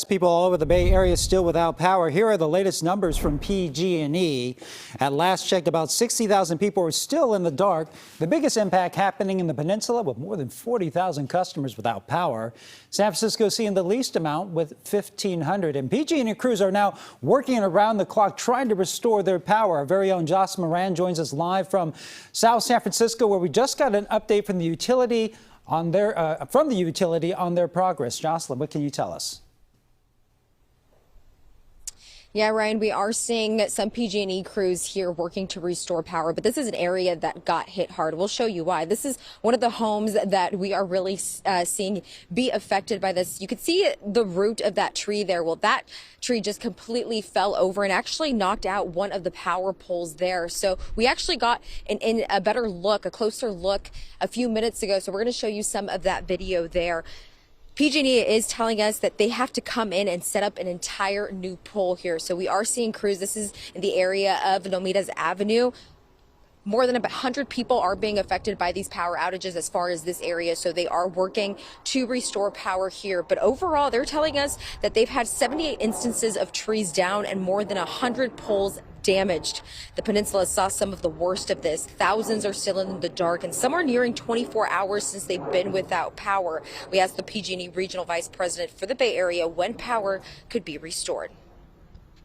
People all over the Bay Area still without power. Here are the latest numbers from PG&E. At last checked, about 60,000 people are still in the dark. The biggest impact happening in the peninsula with more than 40,000 customers without power. San Francisco seeing the least amount with 1,500. And PG&E crews are now working around the clock trying to restore their power. Our very own Jocelyn Moran joins us live from South San Francisco, where we just got an update from the utility on their progress. Jocelyn, what can you tell us? Yeah, Ryan, we are seeing some PG&E crews here working to restore power, but this is an area that got hit hard. We'll show you why. This is one of the homes that we are really seeing be affected by this. You can see the root of that tree there. Well, that tree just completely fell over and actually knocked out one of the power poles there. So we actually got a better look, a closer look a few minutes ago. So we're going to show you some of that video there. PG&E is telling us that they have to come in and set up an entire new pole here. So we are seeing crews. This is in the area of Lomitas Avenue. More than 100 people are being affected by these power outages as far as this area. So they are working to restore power here. But overall, they're telling us that they've had 78 instances of trees down and more than 100 poles damaged. The peninsula saw some of the worst of this. Thousands are still in the dark, and some are nearing 24 hours since they've been without power. We asked the PG&E Regional Vice President for the Bay Area when power could be restored.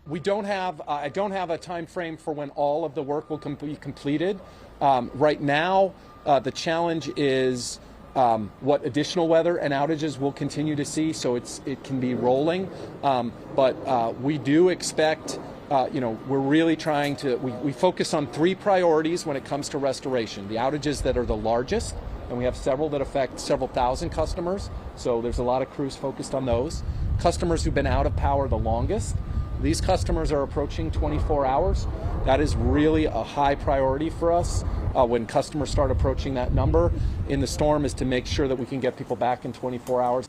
We don't have, I don't have a time frame for when all of the work will be completed. Right now, the challenge is what additional weather and outages we'll continue to see, so it can be rolling. But we do expect, we're really trying to, we focus on three priorities when it comes to restoration. The outages that are the largest, and we have several that affect several thousand customers, so there's a lot of crews focused on those. Customers who've been out of power the longest. These customers are approaching 24 hours. That is really a high priority for us when customers start approaching that number in the storm, is to make sure that we can get people back in 24 hours.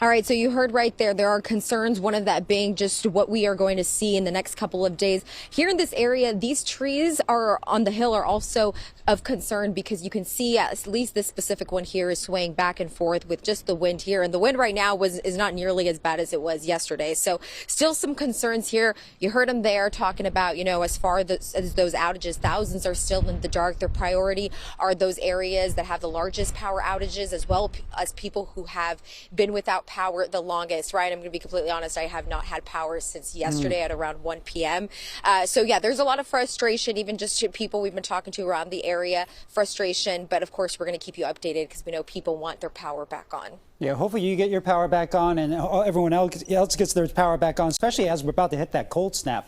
All right, so you heard right there, there are concerns, one of that being just what we are going to see in the next couple of days. Here in this area, these trees are on the hill are also of concern because you can see at least this specific one here is swaying back and forth with just the wind here. And the wind right now is not nearly as bad as it was yesterday. So still some concerns here. You heard them there talking about, as far as those outages, thousands are still in the dark. Their priority are those areas that have the largest power outages, as well as people who have been without power the longest. Right, I'm going to be completely honest, I have not had power since yesterday at around 1 p.m. So yeah, there's a lot of frustration, even just to people we've been talking to around the area, frustration. But of course, we're going to keep you updated because we know people want their power back on. Yeah, hopefully you get your power back on and everyone else gets their power back on, especially as we're about to hit that cold snap.